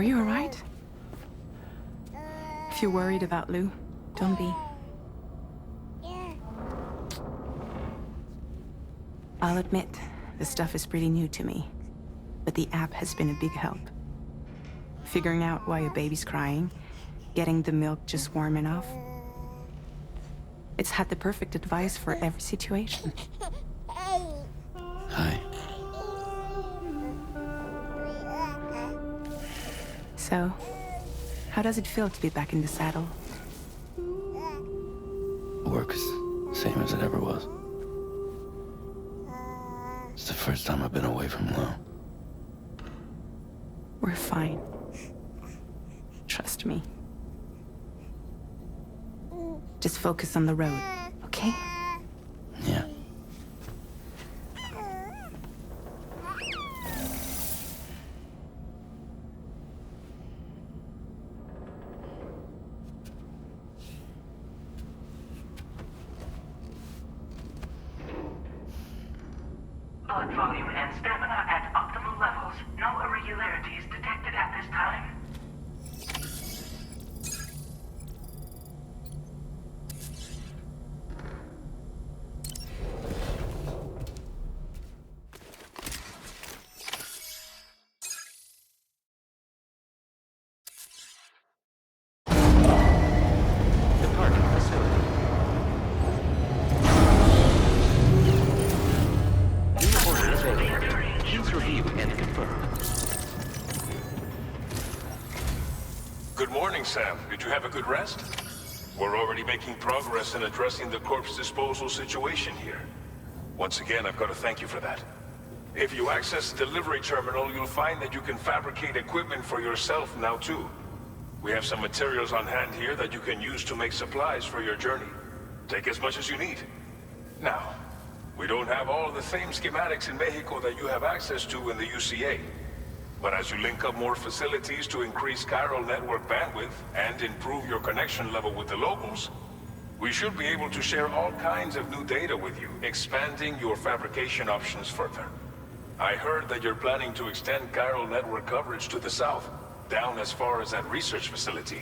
Are you alright? If you're worried about Lou, don't be. I'll admit, this stuff is pretty new to me, but the app has been a big help. Figuring out why a baby's crying, getting the milk just warm enough. It's had the perfect advice for every situation. Hi. So, how does it feel to be back in the saddle? Work's same as it ever was. It's the first time I've been away from Lou. We're fine. Trust me. Just focus on the road, okay? Yeah. Blood volume and stamina at optimal levels. No irregularities detected at this time. Departing facility. New order available. Please review and confirm. Good morning, Sam. Did you have a good rest? We're already making progress in addressing the corpse disposal situation here. Once again, I've got to thank you for that. If you access the delivery terminal, you'll find that you can fabricate equipment for yourself now too. We have some materials on hand here that you can use to make supplies for your journey. Take as much as you need. Now, we don't have all the same schematics in Mexico that you have access to in the UCA. But as you link up more facilities to increase chiral network bandwidth and improve your connection level with the locals, we should be able to share all kinds of new data with you, expanding your fabrication options further. I heard that you're planning to extend chiral network coverage to the south, down as far as that research facility.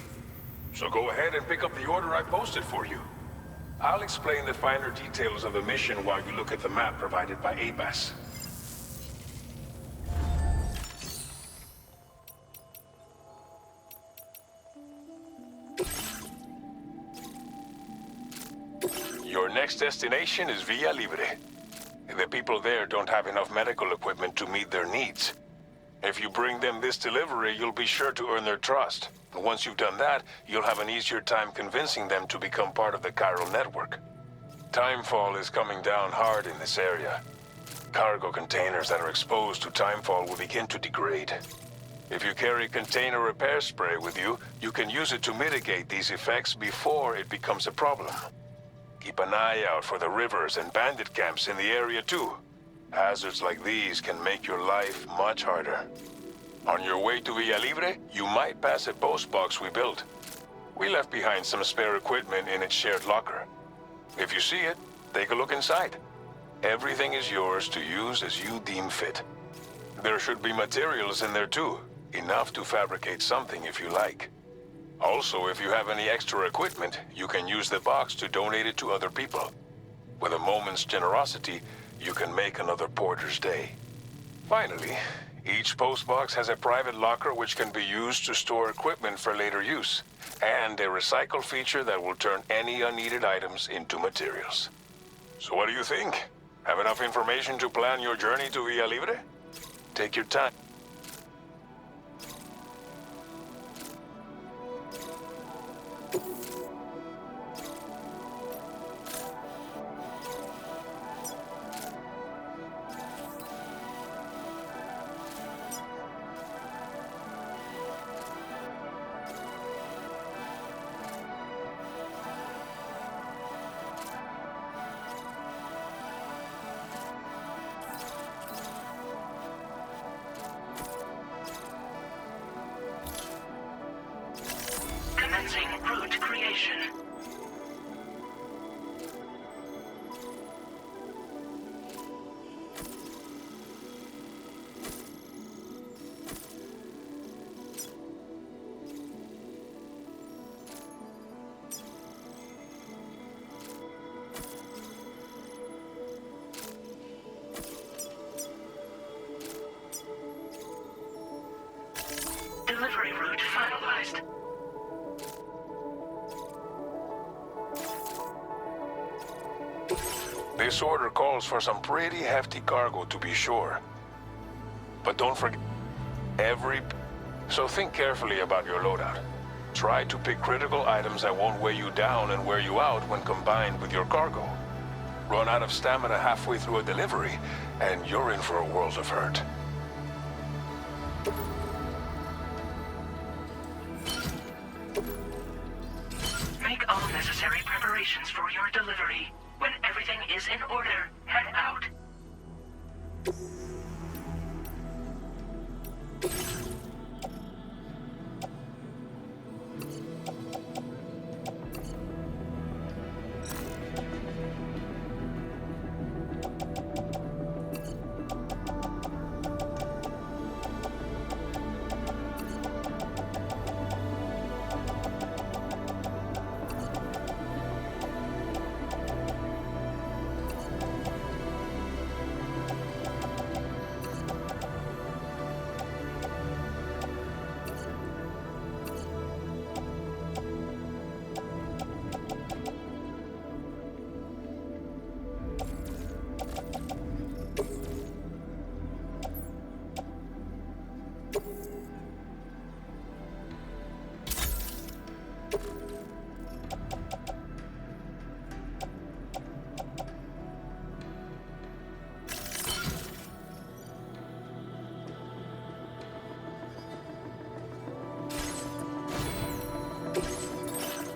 So go ahead and pick up the order I posted for you. I'll explain the finer details of the mission while you look at the map provided by ABAS. Your next destination is Villa Libre. The people there don't have enough medical equipment to meet their needs. If you bring them this delivery, you'll be sure to earn their trust. And once you've done that, you'll have an easier time convincing them to become part of the chiral network. Timefall is coming down hard in this area. Cargo containers that are exposed to timefall will begin to degrade. If you carry container repair spray with you, you can use it to mitigate these effects before it becomes a problem. Keep an eye out for the rivers and bandit camps in the area too. Hazards like these can make your life much harder. On your way to Villa Libre, you might pass a post box we built. We left behind some spare equipment in its shared locker. If you see it, take a look inside. Everything is yours to use as you deem fit. There should be materials in there too, enough to fabricate something if you like. Also, if you have any extra equipment, you can use the box to donate it to other people. With a moment's generosity, you can make another porter's day. Finally, each postbox has a private locker which can be used to store equipment for later use, and a recycle feature that will turn any unneeded items into materials. So what do you think? Have enough information to plan your journey to Villa Libre? Take your time. Commencing route creation. finalized. This order calls for some pretty hefty cargo, to be sure. But don't forget, So think carefully about your loadout. Try to pick critical items that won't weigh you down and wear you out when combined with your cargo. Run out of stamina halfway through a delivery, and you're in for a world of hurt. Make all necessary preparations for your delivery. When everything is in order, head out.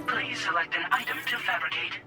Please select an item to fabricate.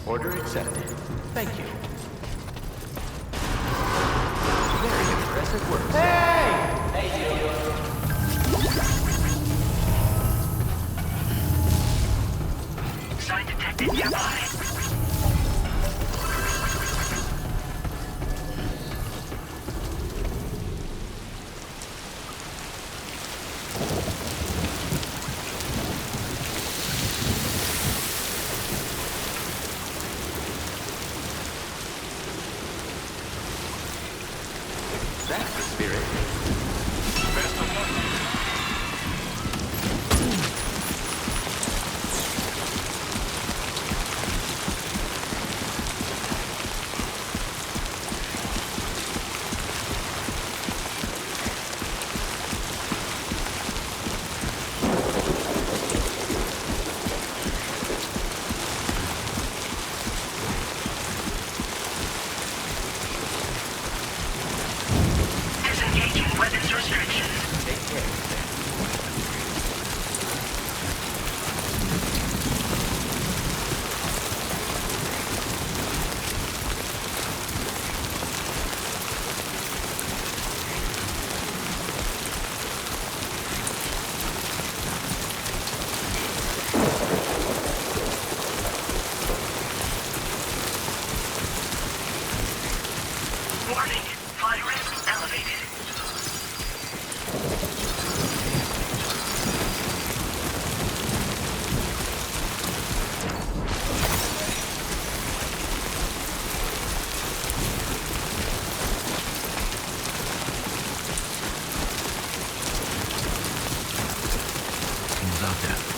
Order accepted. Thank you. Very impressive work. Sign detected nearby. That's the spirit. Best of luck. else out there.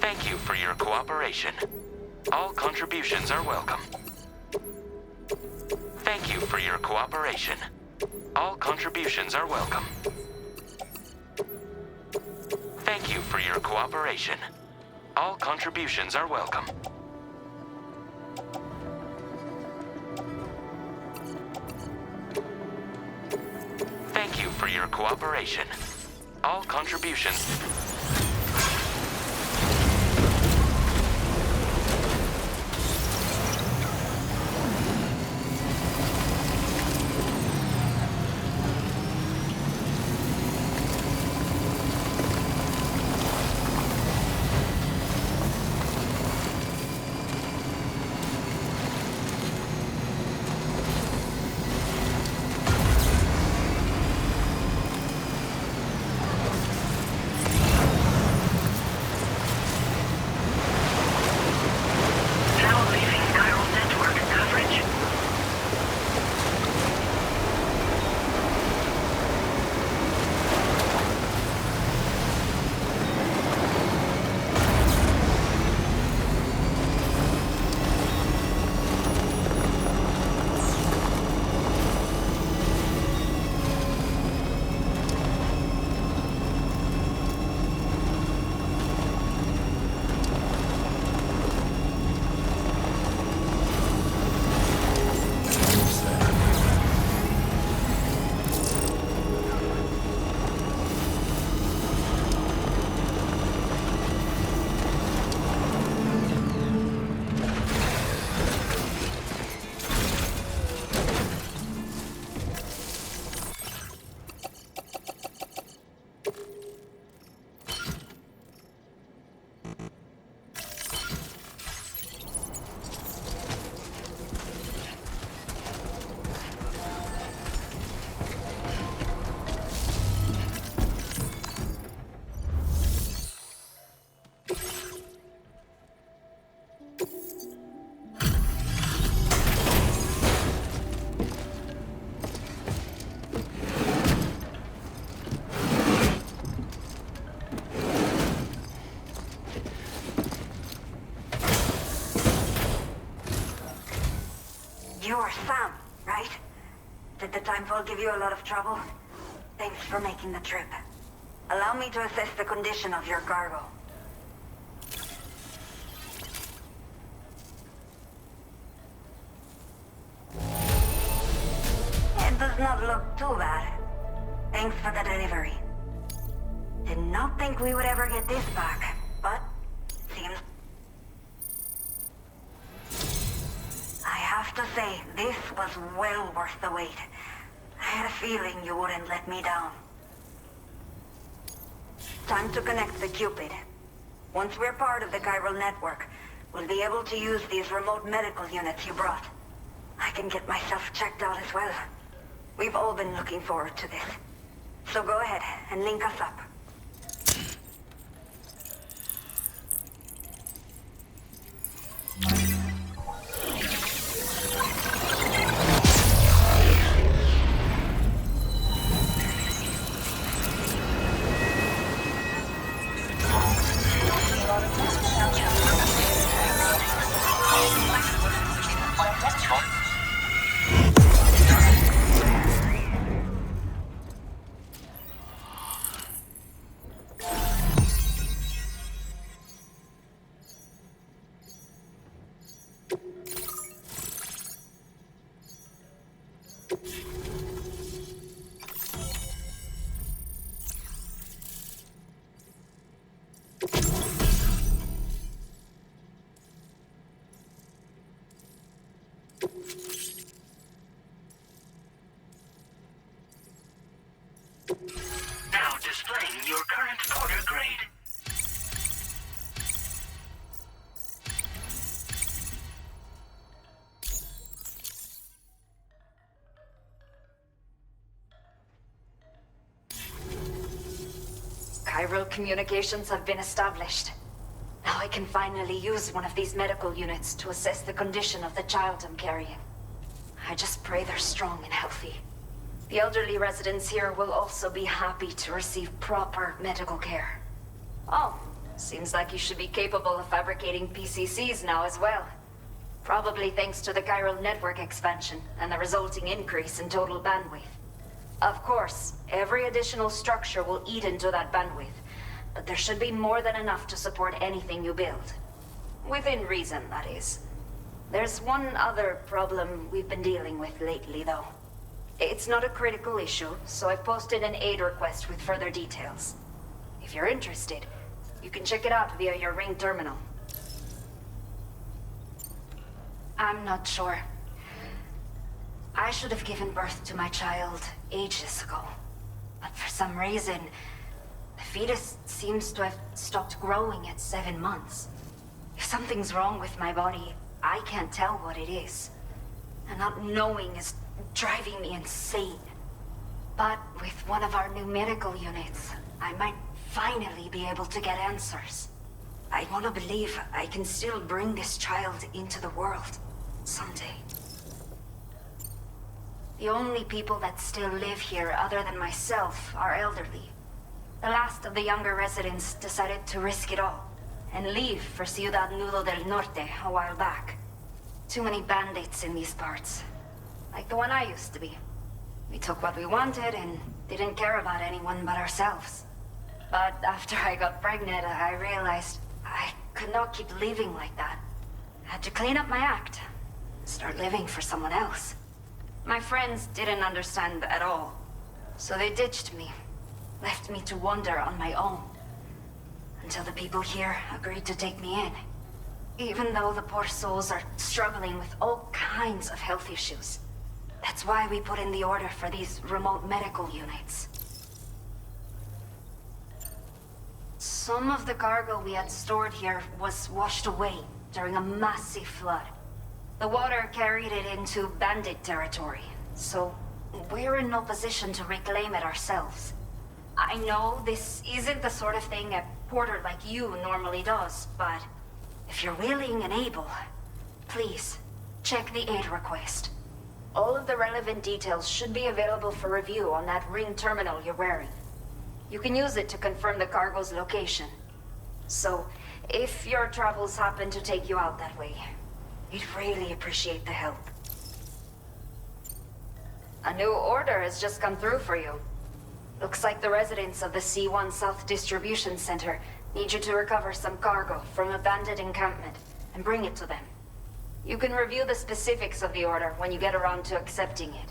Thank you for your cooperation. All contributions are welcome. Thank you for your cooperation. All contributions are welcome. Thank you for your cooperation. All contributions are welcome. Thank you for your cooperation. All contributions... You're Sam, right? Did the timefall give you a lot of trouble? Thanks for making the trip. Allow me to assess the condition of your cargo. It does not look too bad. Thanks for the delivery. Did not think we would ever get this back, but seems... I have to say, this was well worth the wait. I had a feeling you wouldn't let me down. Time to connect the Cupid. Once we're part of the chiral network, we'll be able to use these remote medical units you brought. I can get myself checked out as well. We've all been looking forward to this. So go ahead and link us up. Now displaying your current order grade. Chiral communications have been established. Now I can finally use one of these medical units to assess the condition of the child I'm carrying. I just pray they're strong and healthy. The elderly residents here will also be happy to receive proper medical care. Oh, seems like you should be capable of fabricating PCCs now as well. Probably thanks to the chiral network expansion and the resulting increase in total bandwidth. Of course, every additional structure will eat into that bandwidth, but there should be more than enough to support anything you build. Within reason, that is. There's one other problem we've been dealing with lately, though. It's not a critical issue, so I've posted an aid request with further details. If you're interested, you can check it out via your ring terminal. I'm not sure. I should have given birth to my child ages ago. But for some reason, the fetus seems to have stopped growing at 7 months. If something's wrong with my body, I can't tell what it is. And not knowing is driving me insane. But with one of our new medical units, I might finally be able to get answers. I want to believe I can still bring this child into the world someday. The only people that still live here other than myself are elderly. The last of the younger residents decided to risk it all and leave for Ciudad Nudo del Norte a while back. Too many bandits in these parts. Like the one I used to be. We took what we wanted and didn't care about anyone but ourselves. But after I got pregnant, I realized I could not keep living like that. I had to clean up my act. Start living for someone else. My friends didn't understand at all. So they ditched me. Left me to wander on my own. Until the people here agreed to take me in. Even though the poor souls are struggling with all kinds of health issues. That's why we put in the order for these remote medical units. Some of the cargo we had stored here was washed away during a massive flood. The water carried it into bandit territory, so we're in no position to reclaim it ourselves. I know this isn't the sort of thing a porter like you normally does, but if you're willing and able, please, check the aid request. All of the relevant details should be available for review on that ring terminal you're wearing. You can use it to confirm the cargo's location. So, if your travels happen to take you out that way, we'd really appreciate the help. A new order has just come through for you. Looks like the residents of the C1 South Distribution Center need you to recover some cargo from a bandit encampment and bring it to them. You can review the specifics of the order when you get around to accepting it.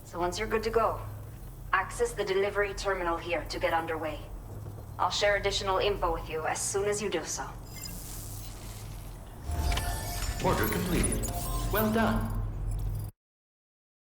So once you're good to go, access the delivery terminal here to get underway. I'll share additional info with you as soon as you do so. Order completed. Well done.